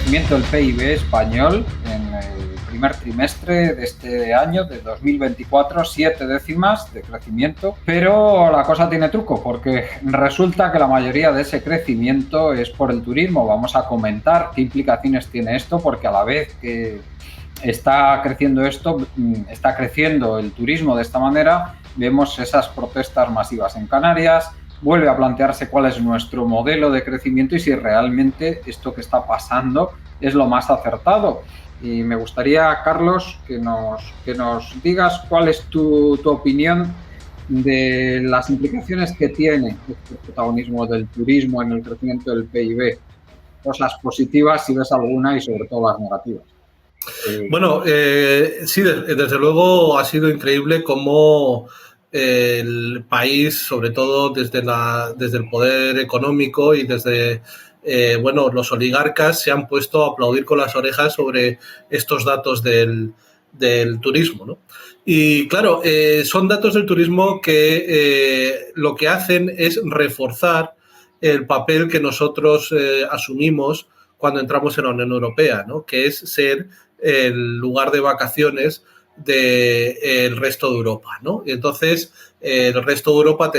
crecimiento del PIB español en el primer trimestre de este año, de 2024, 7 décimas de crecimiento, pero la cosa tiene truco porque resulta que la mayoría de ese crecimiento es por el turismo. Vamos a comentar qué implicaciones tiene esto, porque a la vez que está creciendo está creciendo el turismo de esta manera, vemos esas protestas masivas en Canarias. Vuelve a plantearse cuál es nuestro modelo de crecimiento y si realmente esto que está pasando es lo más acertado. Y me gustaría, Carlos, que nos digas cuál es tu opinión de las implicaciones que tiene este protagonismo del turismo en el crecimiento del PIB. Cosas positivas, si ves alguna, y sobre todo las negativas. Bueno, sí, desde luego ha sido increíble cómo el país, sobre todo desde el poder económico y desde los oligarcas, se han puesto a aplaudir con las orejas sobre estos datos del turismo, ¿no? Y claro, son datos del turismo que lo que hacen es reforzar el papel que nosotros asumimos cuando entramos en la Unión Europea, ¿no? Que es ser el lugar de vacaciones del resto de Europa, ¿no? Y entonces el resto de Europa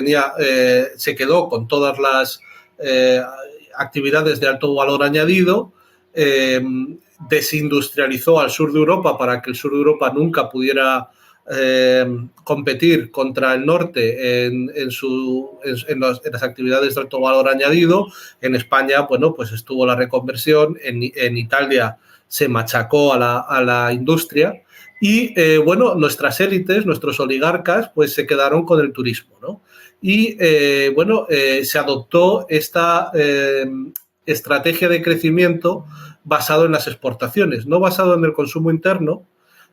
se quedó con todas las actividades de alto valor añadido, desindustrializó al sur de Europa para que el sur de Europa nunca pudiera competir contra el norte en las actividades de alto valor añadido. En España, bueno, pues estuvo la reconversión, en Italia se machacó a la industria y, nuestras élites, nuestros oligarcas, pues se quedaron con el turismo, ¿no? Y, se adoptó esta estrategia de crecimiento basado en las exportaciones, no basado en el consumo interno,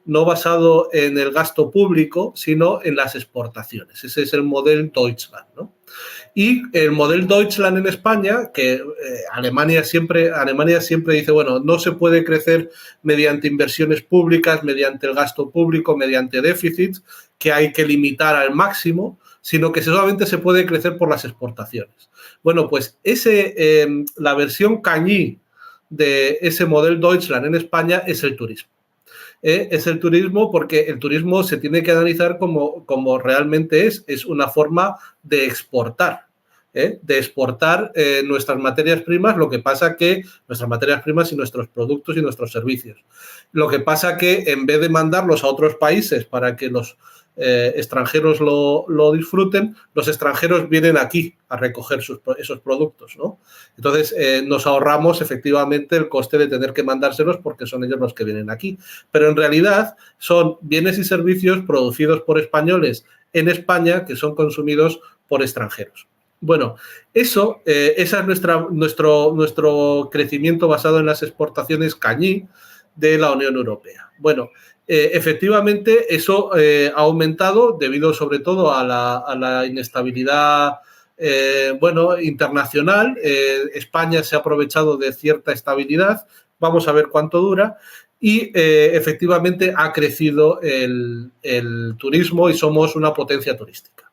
no basado en el gasto público, sino en las exportaciones. Ese es el modelo Deutschland, ¿no? Y el modelo Deutschland en España, que Alemania siempre dice, bueno, no se puede crecer mediante inversiones públicas, mediante el gasto público, mediante déficits, que hay que limitar al máximo, sino que solamente se puede crecer por las exportaciones. Bueno, pues la versión cañí de ese modelo Deutschland en España es el turismo. Es el turismo, porque el turismo se tiene que analizar como realmente es una forma de exportar. De exportar nuestras materias primas, lo que pasa que nuestras materias primas y nuestros productos y nuestros servicios. Lo que pasa que en vez de mandarlos a otros países para que los extranjeros lo disfruten, los extranjeros vienen aquí a recoger esos productos, ¿no? Entonces, nos ahorramos efectivamente el coste de tener que mandárselos porque son ellos los que vienen aquí. Pero en realidad son bienes y servicios producidos por españoles en España que son consumidos por extranjeros. Bueno, ese es nuestro crecimiento basado en las exportaciones cañí de la Unión Europea. Bueno, efectivamente eso ha aumentado debido sobre todo a la inestabilidad internacional. España se ha aprovechado de cierta estabilidad, vamos a ver cuánto dura, y efectivamente ha crecido el turismo y somos una potencia turística.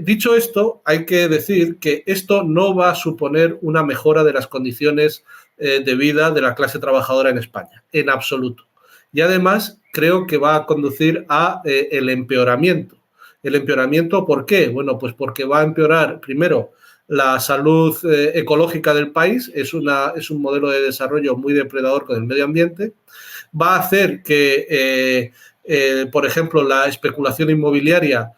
Dicho esto, hay que decir que esto no va a suponer una mejora de las condiciones de vida de la clase trabajadora en España, en absoluto. Y además creo que va a conducir a el empeoramiento. ¿El empeoramiento por qué? Bueno, pues porque va a empeorar, primero, la salud ecológica del país. Es un modelo de desarrollo muy depredador con el medio ambiente. Va a hacer que, por ejemplo, la especulación inmobiliaria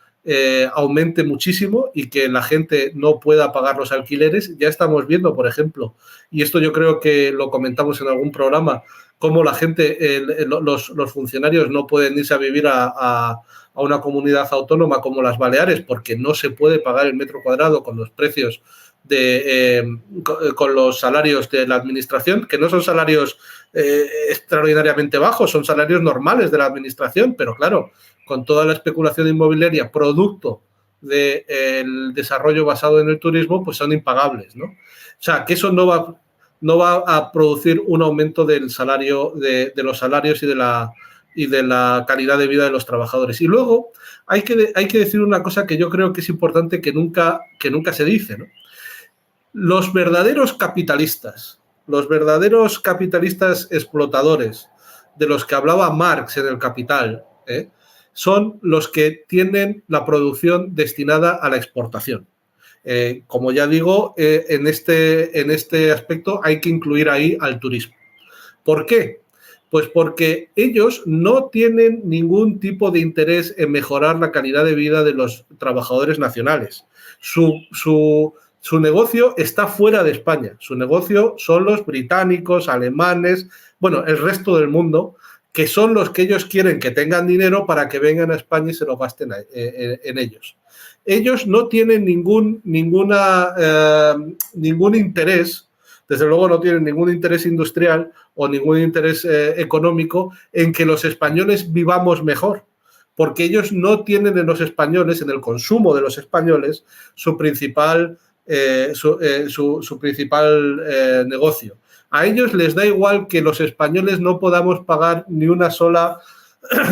aumente muchísimo y que la gente no pueda pagar los alquileres. Ya estamos viendo, por ejemplo, y esto yo creo que lo comentamos en algún programa, cómo la gente, los funcionarios no pueden irse a vivir a una comunidad autónoma como las Baleares porque no se puede pagar el metro cuadrado con los precios con los salarios de la administración, que no son salarios extraordinariamente bajos, son salarios normales de la administración, pero claro, con toda la especulación inmobiliaria producto del desarrollo basado en el turismo, pues son impagables, ¿no? O sea, que eso no va a producir un aumento del salario, de los salarios y de la calidad de vida de los trabajadores. Y luego hay que decir una cosa que yo creo que es importante, que nunca se dice, ¿no? Los verdaderos capitalistas los verdaderos capitalistas explotadores, de los que hablaba Marx en El Capital, son los que tienen la producción destinada a la exportación. Como ya digo, en este aspecto hay que incluir ahí al turismo. ¿Por qué? Pues porque ellos no tienen ningún tipo de interés en mejorar la calidad de vida de los trabajadores nacionales. Su negocio está fuera de España. Su negocio son los británicos, alemanes, bueno, el resto del mundo, que son los que ellos quieren que tengan dinero para que vengan a España y se lo gasten en ellos. Ellos no tienen ningún interés, desde luego no tienen ningún interés industrial o ningún interés económico en que los españoles vivamos mejor, porque ellos no tienen en los españoles, en el consumo de los españoles, su principal negocio. A ellos les da igual que los españoles no podamos pagar ni una sola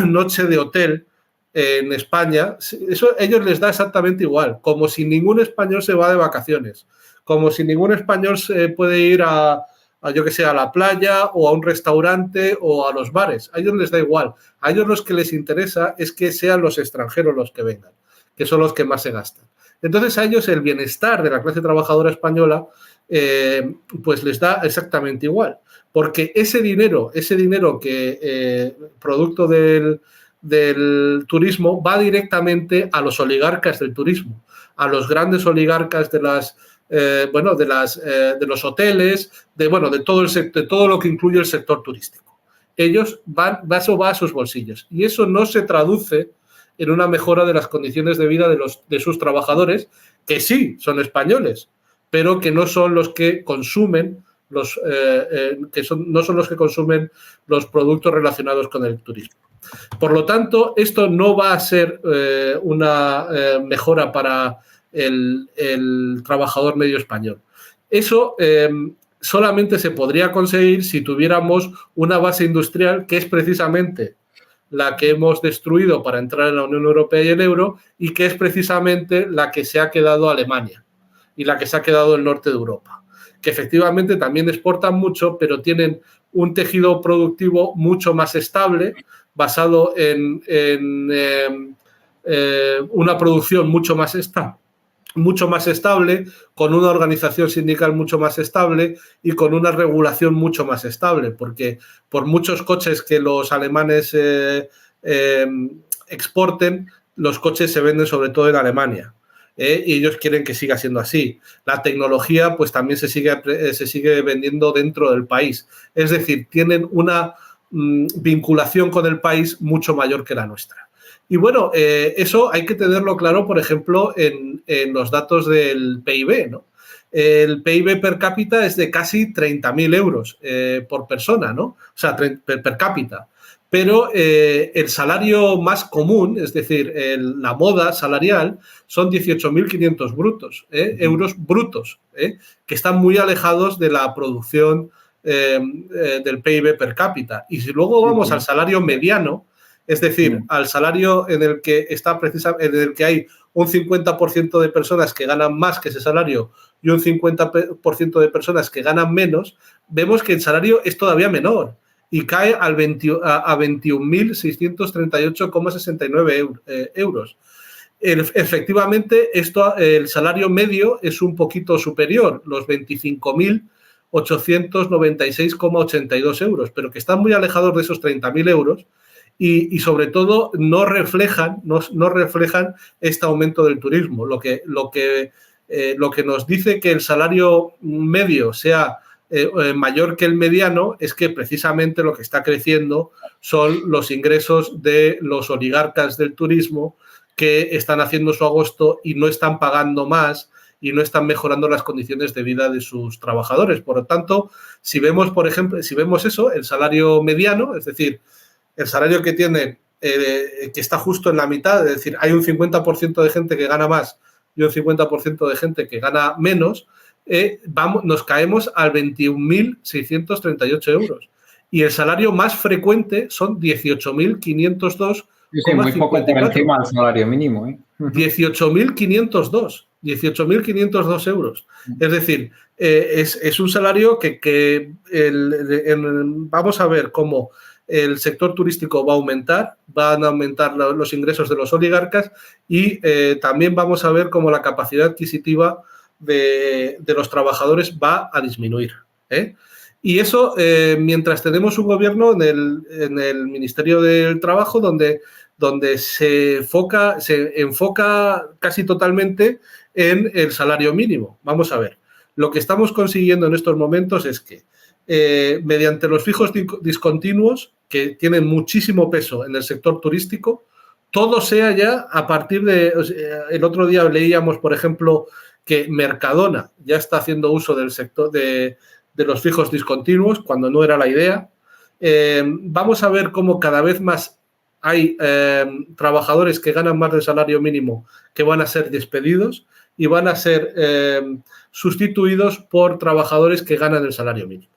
noche de hotel en España. Eso a ellos les da exactamente igual, como si ningún español se va de vacaciones, como si ningún español se puede ir a yo que sé, a la playa o a un restaurante o a los bares. A ellos les da igual. A ellos lo que les interesa es que sean los extranjeros los que vengan, que son los que más se gastan. Entonces a ellos el bienestar de la clase trabajadora española pues les da exactamente igual, porque ese dinero que producto del turismo va directamente a los oligarcas del turismo, a los grandes oligarcas de los hoteles, de todo lo que incluye el sector turístico. Ellos eso va a sus bolsillos y eso no se traduce en una mejora de las condiciones de vida de sus trabajadores, que sí son españoles, pero que no son los que consumen no son los que consumen los productos relacionados con el turismo. Por lo tanto, esto no va a ser una mejora para el trabajador medio español. Eso solamente se podría conseguir si tuviéramos una base industrial que es precisamente la que hemos destruido para entrar en la Unión Europea y el euro, y que es precisamente la que se ha quedado Alemania y la que se ha quedado el norte de Europa, que efectivamente también exportan mucho, pero tienen un tejido productivo mucho más estable, basado en una producción mucho más estable, con una organización sindical mucho más estable y con una regulación mucho más estable, porque por muchos coches que los alemanes exporten, los coches se venden sobre todo en Alemania. Y ellos quieren que siga siendo así. La tecnología pues también se sigue vendiendo dentro del país. Es decir, tienen una vinculación con el país mucho mayor que la nuestra. Y bueno, eso hay que tenerlo claro, por ejemplo, en los datos del PIB, ¿no? El PIB per cápita es de casi 30.000 euros por persona, ¿no? O sea, per cápita. Pero el salario más común, es decir, la moda salarial, son 18.500 euros brutos, que están muy alejados de la producción del PIB per cápita. Y si luego vamos al salario mediano, es decir, al salario en el que hay un 50% de personas que ganan más que ese salario y un 50% de personas que ganan menos, vemos que el salario es todavía menor y cae a 21.638,69 euros. Efectivamente, el salario medio es un poquito superior, los 25.896,82 euros, pero que están muy alejados de esos 30.000 euros y sobre todo no reflejan este aumento del turismo. Lo que nos dice que el salario medio sea mayor que el mediano es que precisamente lo que está creciendo son los ingresos de los oligarcas del turismo, que están haciendo su agosto y no están pagando más y no están mejorando las condiciones de vida de sus trabajadores. Por lo tanto, si vemos, por ejemplo, eso, el salario mediano, es decir, el salario que tiene, que está justo en la mitad, es decir, hay un 50% de gente que gana más y un 50% de gente que gana menos, nos caemos al 21.638 euros. Y el salario más frecuente son 18.502 Sí, muy poco por encima del salario mínimo. 18.502 euros. Es decir, es un salario que vamos a ver cómo el sector turístico va a aumentar, van a aumentar los ingresos de los oligarcas y también vamos a ver cómo la capacidad adquisitiva de los trabajadores va a disminuir. Y eso mientras tenemos un gobierno en el Ministerio del Trabajo donde se enfoca casi totalmente en el salario mínimo. Vamos a ver, lo que estamos consiguiendo en estos momentos es que mediante los fijos discontinuos, que tienen muchísimo peso en el sector turístico, todo sea ya a partir de... el otro día leíamos, por ejemplo, que Mercadona ya está haciendo uso del sector de los fijos discontinuos, cuando no era la idea. Vamos a ver cómo cada vez más hay trabajadores que ganan más del salario mínimo que van a ser despedidos y van a ser sustituidos por trabajadores que ganan el salario mínimo.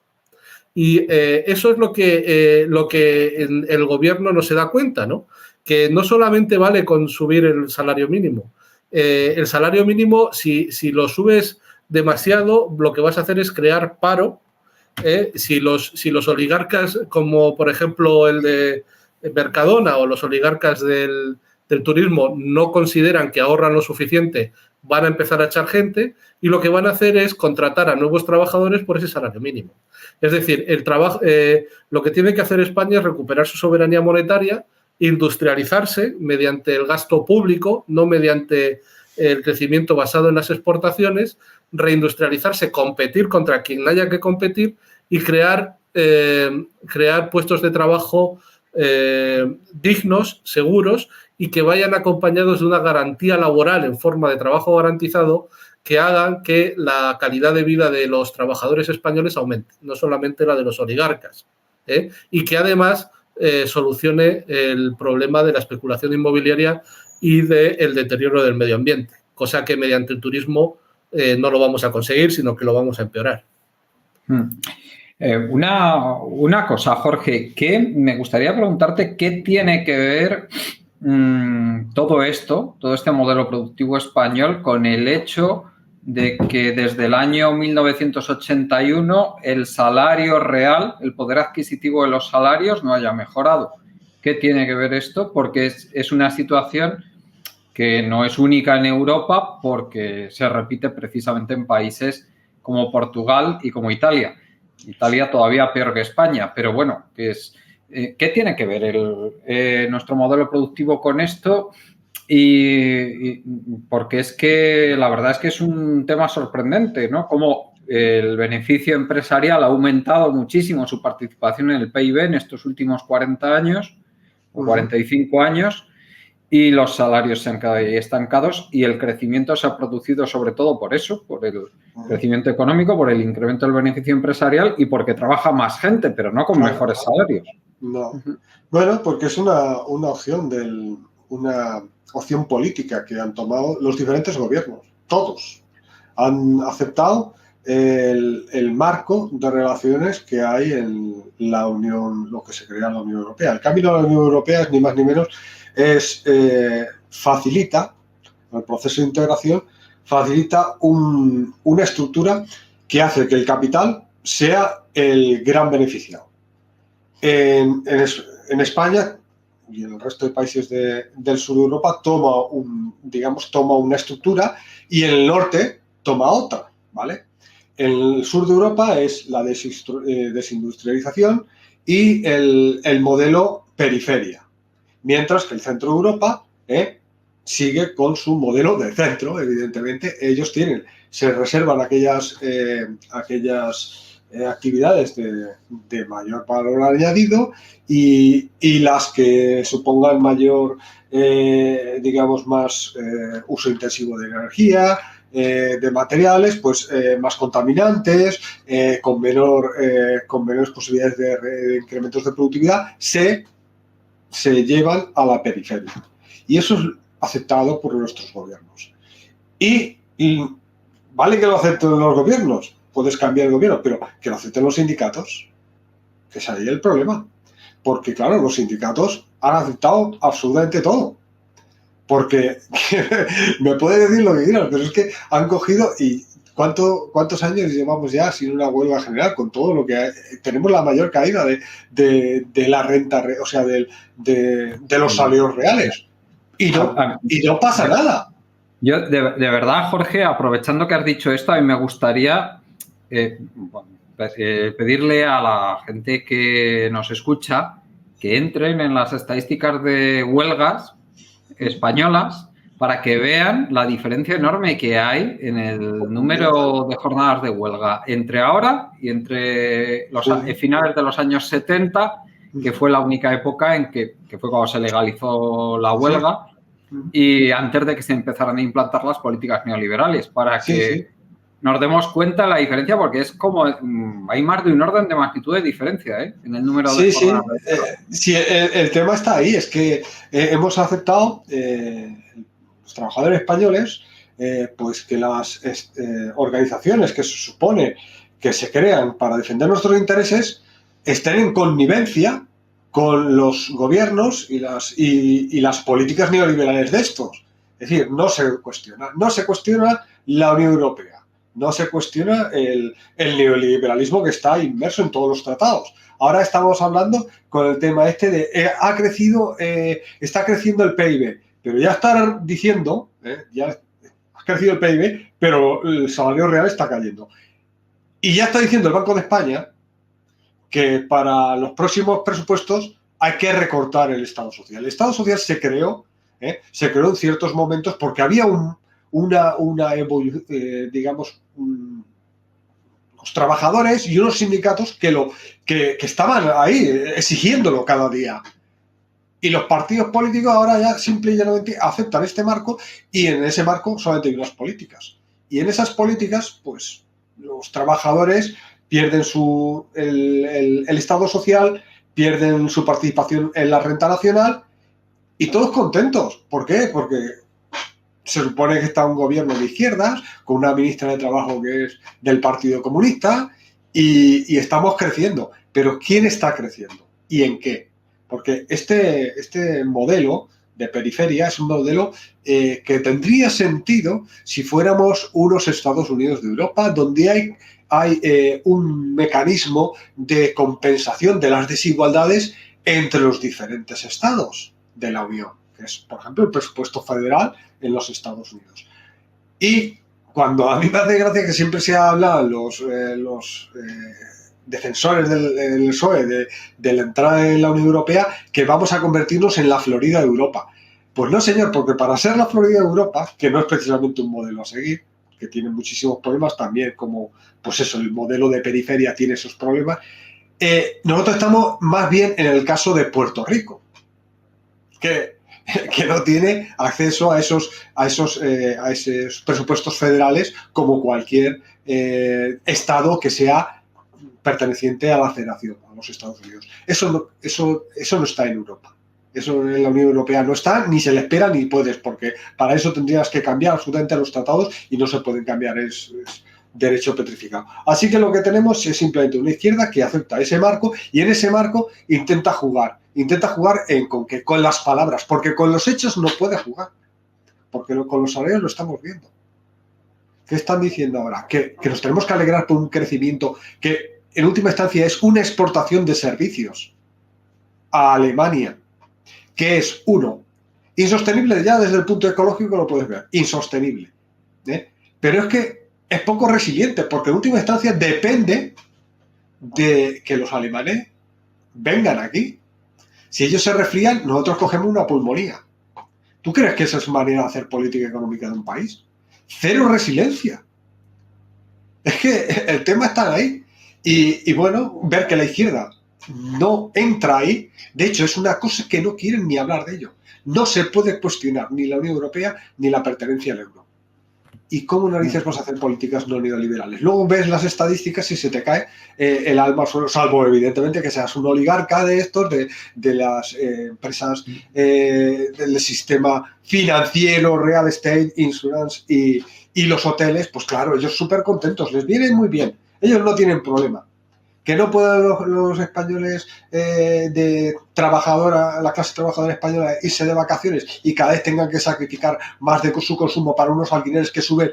Y eso es lo que el gobierno no se da cuenta, ¿no? Que no solamente vale con subir el salario mínimo. El salario mínimo, si lo subes demasiado, lo que vas a hacer es crear paro. Si los oligarcas, como por ejemplo el de Mercadona o los oligarcas del turismo, no consideran que ahorran lo suficiente, van a empezar a echar gente y lo que van a hacer es contratar a nuevos trabajadores por ese salario mínimo. Es decir, lo que tiene que hacer España es recuperar su soberanía monetaria, industrializarse mediante el gasto público, no mediante el crecimiento basado en las exportaciones, reindustrializarse, competir contra quien haya que competir y crear puestos de trabajo dignos, seguros y que vayan acompañados de una garantía laboral en forma de trabajo garantizado que hagan que la calidad de vida de los trabajadores españoles aumente, no solamente la de los oligarcas, y que además solucione el problema de la especulación inmobiliaria y del deterioro del medio ambiente, cosa que mediante el turismo no lo vamos a conseguir, sino que lo vamos a empeorar. Una cosa, Jorge, que me gustaría preguntarte qué tiene que ver todo este modelo productivo español con el hecho de que desde el año 1981 el salario real, el poder adquisitivo de los salarios no haya mejorado. ¿Qué tiene que ver esto? Porque es una situación que no es única en Europa porque se repite precisamente en países como Portugal y como Italia. Italia todavía peor que España, pero bueno, ¿qué tiene que ver nuestro modelo productivo con esto? Y porque es que la verdad es que es un tema sorprendente, ¿no? Como el beneficio empresarial ha aumentado muchísimo su participación en el PIB en estos últimos 40 años o 45 años y los salarios se han quedado estancados y el crecimiento se ha producido sobre todo por eso, por el crecimiento económico, por el incremento del beneficio empresarial y porque trabaja más gente, pero no con mejores salarios. No. Bueno, porque es una opción política que han tomado los diferentes gobiernos. Todos han aceptado el marco de relaciones que hay en la Unión, lo que se crea en la Unión Europea. El cambio de la Unión Europea es ni más ni menos, facilita el proceso de integración, facilita una estructura que hace que el capital sea el gran beneficiado. En España y en el resto de países del sur de Europa toma una estructura y en el norte toma otra, ¿vale? En el sur de Europa es la desindustrialización y el modelo periferia, mientras que el centro de Europa sigue con su modelo de centro, evidentemente. Ellos se reservan aquellas actividades de mayor valor añadido y las que supongan mayor, más uso intensivo de energía, de materiales, pues más contaminantes, con menores posibilidades de incrementos de productividad, se llevan a la periferia. Y eso es aceptado por nuestros gobiernos. Y vale que lo acepten los gobiernos, puedes cambiar el gobierno, pero que lo acepten los sindicatos, que es ahí el problema. porque claro, los sindicatos han aceptado absolutamente todo. Porque me puede decir lo que quieras, pero es que han cogido y ¿cuántos años llevamos ya sin una huelga general? Con todo lo que hay, tenemos la mayor caída de la renta, o sea, de los salarios reales. Y no pasa nada. Yo, de verdad, Jorge, aprovechando que has dicho esto, a mí me gustaría pedirle a la gente que nos escucha que entren en las estadísticas de huelgas españolas para que vean la diferencia enorme que hay en el número de jornadas de huelga entre ahora y entre los finales de los años 70, que fue la única época en que fue cuando se legalizó la huelga, y antes de que se empezaran a implantar las políticas neoliberales, para que nos demos cuenta de la diferencia, porque es como hay más de un orden de magnitud de diferencia en el número de jornadas de huelga. Sí, el tema está ahí, es que hemos aceptado los trabajadores españoles pues que las organizaciones que se supone que se crean para defender nuestros intereses estén en connivencia con los gobiernos y las políticas neoliberales de estos. Es decir, no se cuestiona la Unión Europea, no se cuestiona el neoliberalismo que está inmerso en todos los tratados. Ahora estamos hablando con el tema este de está creciendo el PIB, pero ya están diciendo, ya ha crecido el PIB, pero el salario real está cayendo. Y ya está diciendo el Banco de España que para los próximos presupuestos hay que recortar el Estado social. El Estado social se creó en ciertos momentos porque había una evolución, digamos, los trabajadores y unos sindicatos que estaban ahí exigiéndolo cada día. Y los partidos políticos ahora ya simple y llanamente aceptan este marco, y en ese marco solamente hay unas políticas. Y en esas políticas, pues, los trabajadores pierden el Estado social, pierden su participación en la renta nacional, y todos contentos. ¿Por qué? Porque se supone que está un gobierno de izquierdas, con una ministra de Trabajo que es del Partido Comunista, y estamos creciendo. Pero ¿quién está creciendo? ¿Y en qué? Porque este modelo de periferia es un modelo que tendría sentido si fuéramos unos Estados Unidos de Europa, donde hay un mecanismo de compensación de las desigualdades entre los diferentes estados de la Unión, que es, por ejemplo, el presupuesto federal en los Estados Unidos. Y cuando a mí me hace gracia que siempre se habla los defensores del PSOE de la entrada en la Unión Europea, que vamos a convertirnos en la Florida de Europa. Pues no, señor, porque para ser la Florida de Europa, que no es precisamente un modelo a seguir, que tiene muchísimos problemas también, como pues eso, el modelo de periferia tiene esos problemas, nosotros estamos más bien en el caso de Puerto Rico, que no tiene acceso a esos presupuestos federales como cualquier estado que sea perteneciente a la Federación, a los Estados Unidos. Eso no está en Europa. Eso en la Unión Europea no está, ni se le espera, ni puedes, porque para eso tendrías que cambiar absolutamente los tratados y no se pueden cambiar, es derecho petrificado. Así que lo que tenemos es simplemente una izquierda que acepta ese marco, y en ese marco intenta jugar con las palabras, porque con los hechos no puede jugar, porque con los salarios lo estamos viendo. ¿Qué están diciendo ahora? Que nos tenemos que alegrar por un crecimiento que en última instancia es una exportación de servicios a Alemania, que es, uno, insostenible, ya desde el punto ecológico lo puedes ver, insostenible. Pero es que es poco resiliente, porque en última instancia depende de que los alemanes vengan aquí. Si ellos se resfrían, nosotros cogemos una pulmonía. ¿Tú crees que esa es manera de hacer política económica de un país? Cero resiliencia. Es que el tema está ahí. Y bueno, ver que la izquierda no entra ahí, de hecho es una cosa que no quieren ni hablar de ello. No se puede cuestionar ni la Unión Europea ni la pertenencia al euro. ¿Y cómo narices vas a hacer políticas no neoliberales? Luego ves las estadísticas y se te cae el alma al suelo, salvo evidentemente que seas un oligarca de estos, de las empresas del sistema financiero, real estate, insurance y los hoteles. Pues claro, ellos súper contentos, les viene muy bien, ellos no tienen problema. que no pueden los españoles de trabajadora, la clase trabajadora española, irse de vacaciones y cada vez tengan que sacrificar más de su consumo para unos alquileres que suben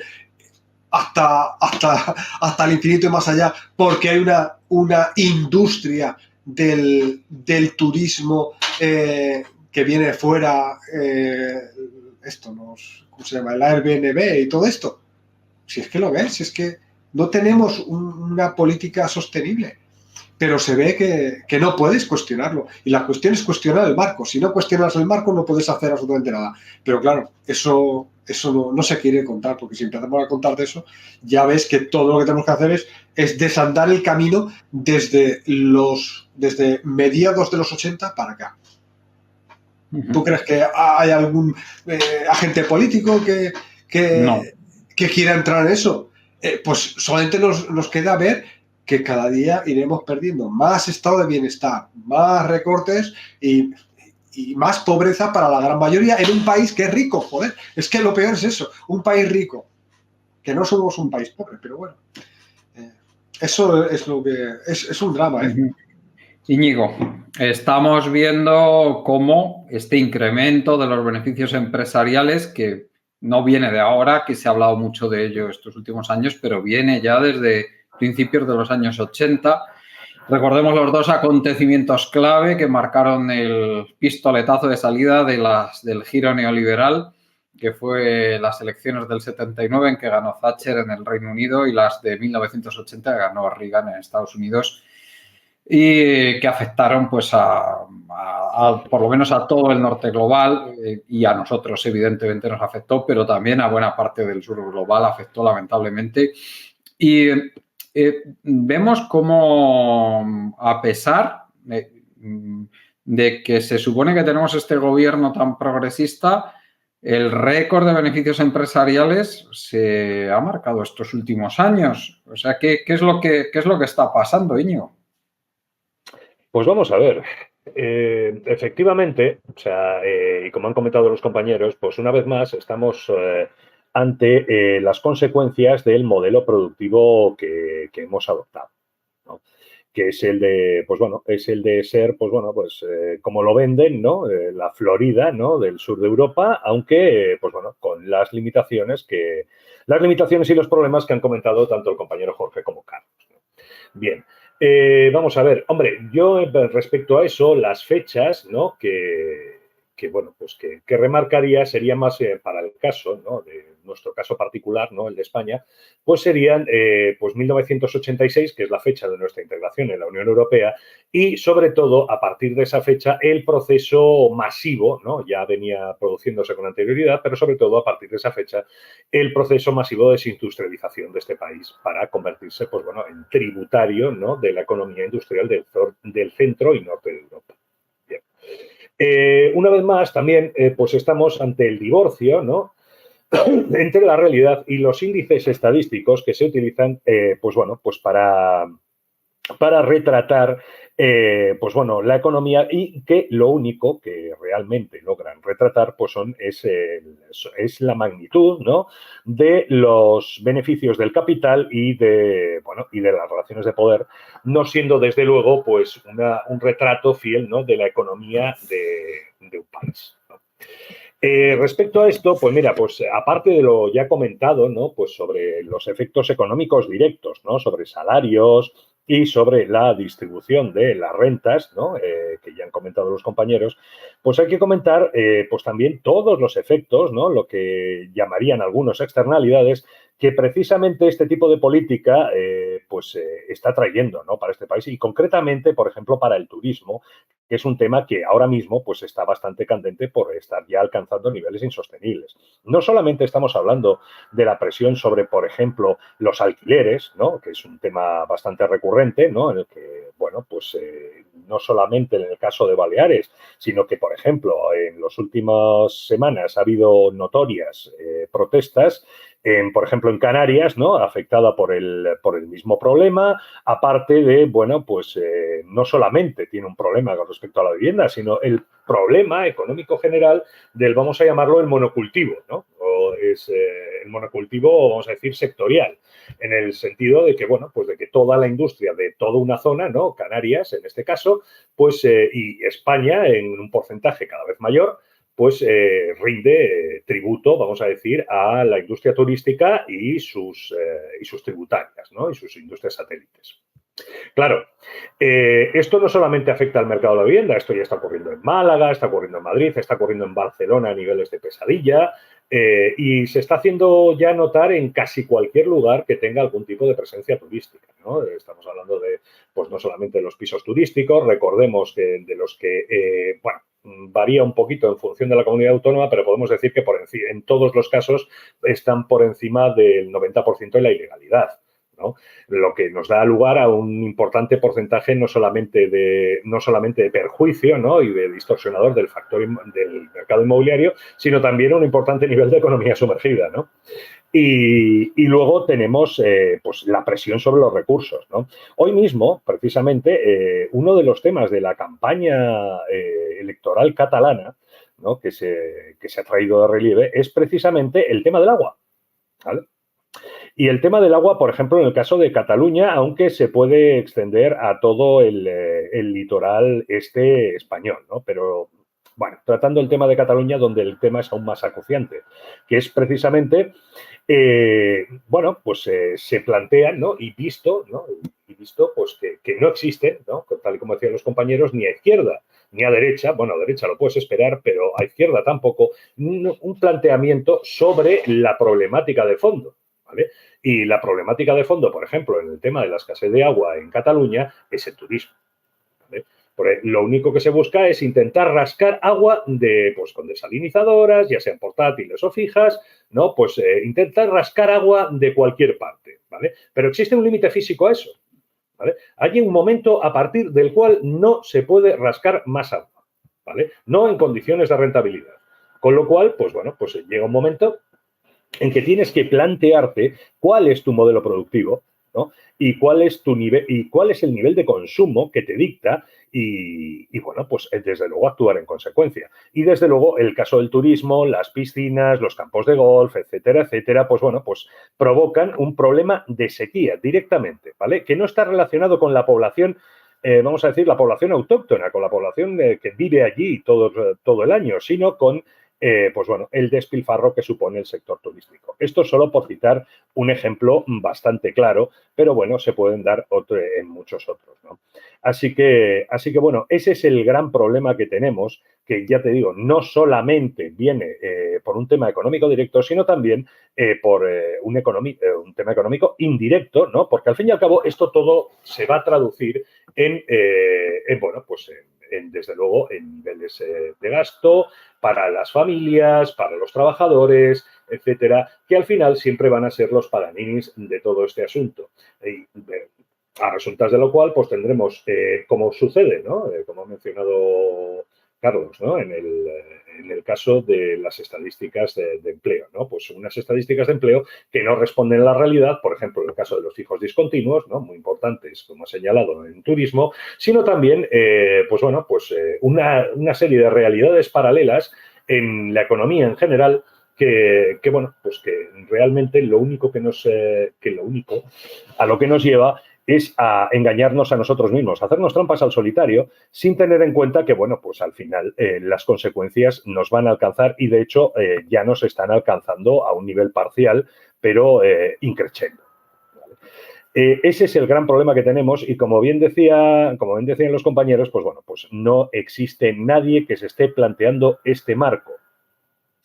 hasta el infinito y más allá, porque hay una industria del turismo que viene fuera, ¿cómo se llama? El Airbnb y todo esto. Si es que lo ves, si es que no tenemos una política sostenible, pero se ve que no puedes cuestionarlo. Y la cuestión es cuestionar el marco. Si no cuestionas el marco, no puedes hacer absolutamente nada. Pero claro, eso no se quiere contar, porque si empezamos a contar de eso, ya ves que todo lo que tenemos que hacer es desandar el camino desde mediados de los 80 para acá. ¿Tú crees que hay algún agente político que quiera entrar en eso? Pues solamente nos queda ver que cada día iremos perdiendo más estado de bienestar, más recortes y más pobreza para la gran mayoría en un país que es rico, joder. Es que lo peor es eso, un país rico, que no somos un país pobre, pero bueno. Eso es lo que es un drama, ¿eh? Íñigo, estamos viendo cómo este incremento de los beneficios empresariales, que no viene de ahora, que se ha hablado mucho de ello estos últimos años, pero viene ya desde principios de los años 80. Recordemos los dos acontecimientos clave que marcaron el pistoletazo de salida del giro neoliberal, que fue las elecciones del 79 en que ganó Thatcher en el Reino Unido y las de 1980 que ganó Reagan en Estados Unidos, y que afectaron pues por lo menos a todo el norte global, y a nosotros evidentemente nos afectó, pero también a buena parte del sur global afectó lamentablemente. Y vemos cómo, a pesar de que se supone que tenemos este gobierno tan progresista, el récord de beneficios empresariales se ha marcado estos últimos años. O sea, ¿qué es lo que está pasando, Íñigo? Pues vamos a ver. Efectivamente, o sea, y como han comentado los compañeros, pues una vez más estamos ante las consecuencias del modelo productivo que hemos adoptado, ¿no? Que es el de, pues bueno, es el de ser, pues bueno, pues como lo venden, ¿no? La Florida, ¿no? Del sur de Europa, aunque, pues bueno, con las limitaciones y los problemas que han comentado tanto el compañero Jorge como Carlos, ¿no? Bien. Vamos a ver, hombre, yo respecto a eso, las fechas, ¿no? que bueno, pues que remarcaría sería más para el caso, ¿no? De nuestro caso particular, ¿no? El de España, pues serían pues 1986, que es la fecha de nuestra integración en la Unión Europea, y sobre todo a partir de esa fecha el proceso masivo, ¿no? Ya venía produciéndose con anterioridad, pero sobre todo a partir de esa fecha el proceso masivo de desindustrialización de este país para convertirse, pues bueno, en tributario, ¿no? De la economía industrial del centro y norte de Europa. Bien. Una vez más, también pues estamos ante el divorcio, ¿no? Entre la realidad y los índices estadísticos que se utilizan, pues bueno, pues para retratar, pues bueno, la economía, y que lo único que realmente logran retratar, pues es la magnitud, ¿no? De los beneficios del capital y de las relaciones de poder, no siendo desde luego, pues un retrato fiel, ¿no? De la economía de un país, ¿no? Respecto a esto, pues mira, pues aparte de lo ya comentado, ¿no? Pues sobre los efectos económicos directos, ¿no? Sobre salarios y sobre la distribución de las rentas, ¿no? Que ya han comentado los compañeros, pues hay que comentar pues también todos los efectos, ¿no? Lo que llamarían algunos externalidades que precisamente este tipo de política está trayendo, ¿no? Para este país y concretamente, por ejemplo, para el turismo, que es un tema que ahora mismo pues está bastante candente por estar ya alcanzando niveles insostenibles. No solamente estamos hablando de la presión sobre, por ejemplo, los alquileres, ¿no? Que es un tema bastante recurrente, ¿no? En el que, bueno, pues no solamente en el caso de Baleares, sino que, por ejemplo, en las últimas semanas ha habido notorias protestas por ejemplo, en Canarias, ¿no? Afectada por el mismo problema, aparte de, bueno, pues no solamente tiene un problema con respecto a la vivienda, sino el problema económico general del, vamos a llamarlo, el monocultivo, ¿no? O es el monocultivo, vamos a decir, sectorial, en el sentido de que, bueno, pues de que toda la industria de toda una zona, ¿no? Canarias, en este caso, pues, y España, en un porcentaje cada vez mayor, pues rinde tributo, vamos a decir, a la industria turística y sus tributarias, ¿no? Y sus industrias satélites. Claro, esto no solamente afecta al mercado de la vivienda, esto ya está ocurriendo en Málaga, está ocurriendo en Madrid, está ocurriendo en Barcelona a niveles de pesadilla y se está haciendo ya notar en casi cualquier lugar que tenga algún tipo de presencia turística, ¿no? Estamos hablando de, pues no solamente de los pisos turísticos, recordemos que de los que, bueno, varía un poquito en función de la comunidad autónoma, pero podemos decir que en todos los casos están por encima del 90% de la ilegalidad, ¿no? Lo que nos da lugar a un importante porcentaje no solamente de perjuicio, ¿no? Y de distorsionador del mercado inmobiliario, sino también un importante nivel de economía sumergida, ¿no? Y luego tenemos pues la presión sobre los recursos, ¿no? Hoy mismo, precisamente, uno de los temas de la campaña electoral catalana, ¿no? que se ha traído de relieve es precisamente el tema del agua, ¿vale? Y el tema del agua, por ejemplo, en el caso de Cataluña, aunque se puede extender a todo el litoral este español, ¿no? Pero, bueno, tratando el tema de Cataluña, donde el tema es aún más acuciante, que es precisamente, bueno, pues se plantean, ¿no? Y visto pues que no existen, ¿no? Tal y como decían los compañeros, ni a izquierda ni a derecha, bueno, a derecha lo puedes esperar, pero a izquierda tampoco, un planteamiento sobre la problemática de fondo, ¿vale? Y la problemática de fondo, por ejemplo, en el tema de la escasez de agua en Cataluña, es el turismo, ¿vale? Porque lo único que se busca es intentar rascar agua pues, con desalinizadoras, ya sean portátiles o fijas, ¿no? Pues intentar rascar agua de cualquier parte, ¿vale? Pero existe un límite físico a eso, ¿vale? Hay un momento a partir del cual no se puede rascar más agua, ¿vale? No en condiciones de rentabilidad. Con lo cual, pues bueno, pues llega un momento en que tienes que plantearte cuál es tu modelo productivo, ¿no? Y cuál es tu nivel, y cuál es el nivel de consumo que te dicta y bueno, pues desde luego actuar en consecuencia. Y desde luego el caso del turismo, las piscinas, los campos de golf, etcétera, pues bueno, pues provocan un problema de sequía directamente, ¿vale? Que no está relacionado con la población, vamos a decir, la población autóctona, con la población que vive allí todo el año, sino con pues bueno, el despilfarro que supone el sector turístico. Esto solo por citar un ejemplo bastante claro, pero bueno, se pueden dar en muchos otros, ¿no? Así que bueno, ese es el gran problema que tenemos, que ya te digo, no solamente viene por un tema económico directo, sino también por un tema económico indirecto, ¿no? Porque al fin y al cabo esto todo se va a traducir bueno, pues desde luego en niveles de gasto para las familias, para los trabajadores, etcétera, que al final siempre van a ser los paganinis de todo este asunto. A resultas de lo cual, pues tendremos, como sucede, ¿no? Como ha mencionado Carlos, ¿no? En el caso de las estadísticas de empleo, ¿no? Pues unas estadísticas de empleo que no responden a la realidad, por ejemplo, en el caso de los fijos discontinuos, ¿no? Muy importantes, como ha señalado en turismo, sino también, pues bueno, pues una serie de realidades paralelas en la economía en general que bueno, pues que realmente lo único a lo que nos lleva es a engañarnos a nosotros mismos, a hacernos trampas al solitario, sin tener en cuenta que, bueno, pues al final las consecuencias nos van a alcanzar y, de hecho, ya nos están alcanzando a un nivel parcial, pero increciendo. Ese es el gran problema que tenemos y, como bien decían los compañeros, pues bueno, pues no existe nadie que se esté planteando este marco,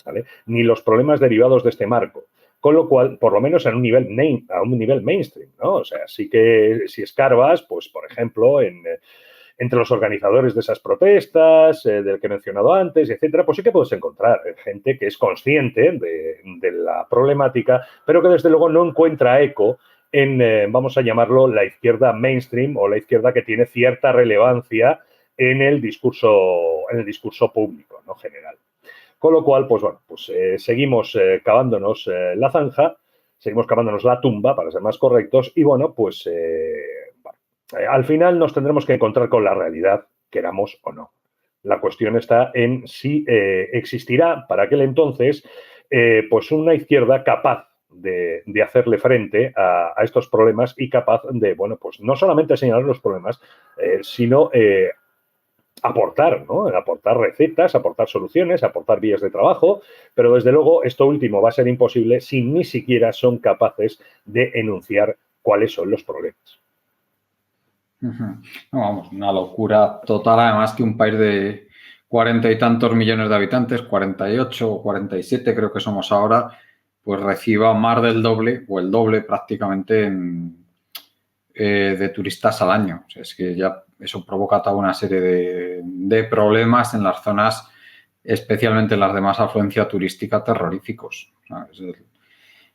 ¿vale? Ni los problemas derivados de este marco. Con lo cual, por lo menos a un nivel mainstream, ¿no? O sea, sí que si escarbas, pues, por ejemplo, entre los organizadores de esas protestas, del que he mencionado antes, etcétera, pues sí que puedes encontrar gente que es consciente de la problemática, pero que desde luego no encuentra eco en, vamos a llamarlo, la izquierda mainstream o la izquierda que tiene cierta relevancia en el discurso público, ¿no? General. Con lo cual, pues bueno, pues seguimos cavándonos la zanja seguimos cavándonos la tumba, para ser más correctos, y bueno, pues al final nos tendremos que encontrar con la realidad, queramos o no. La cuestión está en si existirá para aquel entonces pues una izquierda capaz de hacerle frente a estos problemas y capaz de, bueno, pues no solamente señalar los problemas, sino aportar, ¿no? Aportar recetas, aportar soluciones, aportar vías de trabajo, pero desde luego esto último va a ser imposible si ni siquiera son capaces de enunciar cuáles son los problemas. No, vamos, una locura total, además que un país de 40 y tantos millones de habitantes, 48 o 47 creo que somos ahora, pues reciba más del doble o el doble prácticamente de turistas al año. O sea, es que ya eso provoca toda una serie de problemas en las zonas, especialmente en las de más afluencia turística, terroríficos.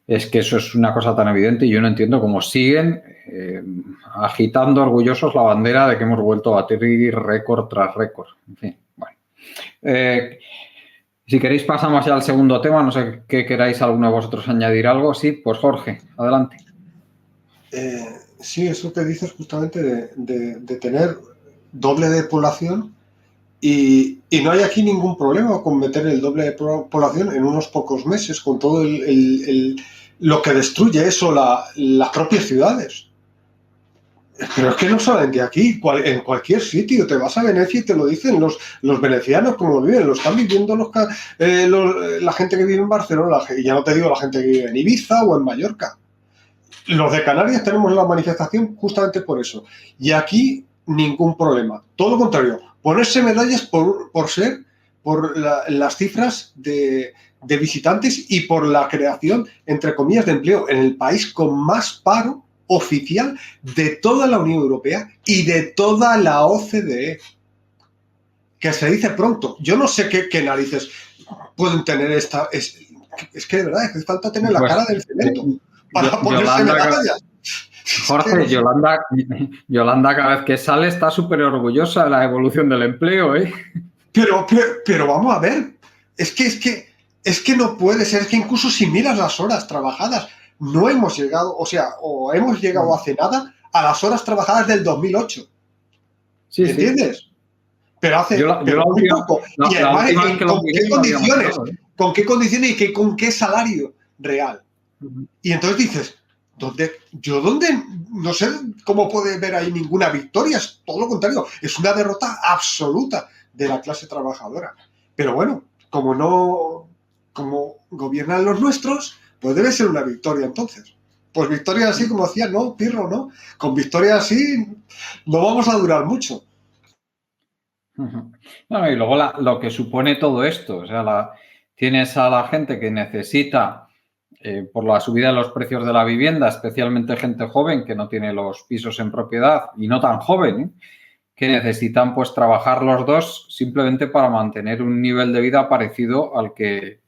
Es que eso es una cosa tan evidente y yo no entiendo cómo siguen agitando orgullosos la bandera de que hemos vuelto a batir récord tras récord. En fin, bueno. Si queréis pasamos ya al segundo tema, no sé qué queráis alguno de vosotros añadir algo. Sí, pues Jorge, adelante. Sí, eso que dices justamente de tener doble de población y no hay aquí ningún problema con meter el doble de población en unos pocos meses con todo lo que destruye eso las propias ciudades. Pero es que no solamente aquí, en cualquier sitio, te vas a Venecia y te lo dicen los venecianos como viven, lo están viviendo la gente que vive en Barcelona, y ya no te digo la gente que vive en Ibiza o en Mallorca. Los de Canarias tenemos la manifestación justamente por eso. Y aquí ningún problema. Todo lo contrario, ponerse medallas por las cifras de visitantes y por la creación, entre comillas, de empleo en el país con más paro oficial de toda la Unión Europea y de toda la OCDE. Que se dice pronto. Yo no sé qué narices pueden tener esta... Es que de verdad, es que falta tener la cara del cemento para ponerse medallas. Jorge, Yolanda cada vez que sale está súper orgullosa de la evolución del empleo, ¿eh? Pero vamos a ver, es que no puede ser, es que incluso si miras las horas trabajadas, no hemos llegado, o hemos llegado hace nada a las horas trabajadas del 2008. Sí, ¿entiendes? Sí. Pero hace muy poco. Y además, ¿con qué condiciones y con qué salario real? Y entonces dices, ¿dónde? No sé cómo puede ver ahí ninguna victoria, es todo lo contrario, es una derrota absoluta de la clase trabajadora. Pero bueno, como gobiernan los nuestros, pues debe ser una victoria entonces. Pues victoria así, como decía, no, Pirro, no. Con victoria así no vamos a durar mucho. Bueno, y luego lo que supone todo esto, o sea, tienes a la gente que necesita, por la subida de los precios de la vivienda, especialmente gente joven que no tiene los pisos en propiedad y no tan joven, que necesitan pues trabajar los dos simplemente para mantener un nivel de vida parecido al que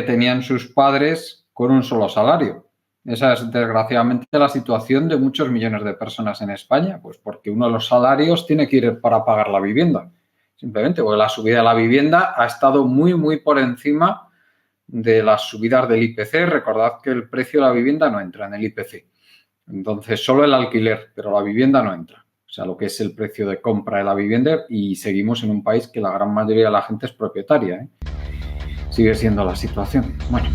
tenían sus padres con un solo salario. Esa es desgraciadamente la situación de muchos millones de personas en España, pues porque uno de los salarios tiene que ir para pagar la vivienda. Simplemente porque la subida de la vivienda ha estado muy, muy por encima de las subidas del IPC. Recordad que el precio de la vivienda no entra en el IPC. Entonces, solo el alquiler, pero la vivienda no entra. O sea, lo que es el precio de compra de la vivienda, y seguimos en un país que la gran mayoría de la gente es propietaria, ¿eh? Sigue siendo la situación. Bueno.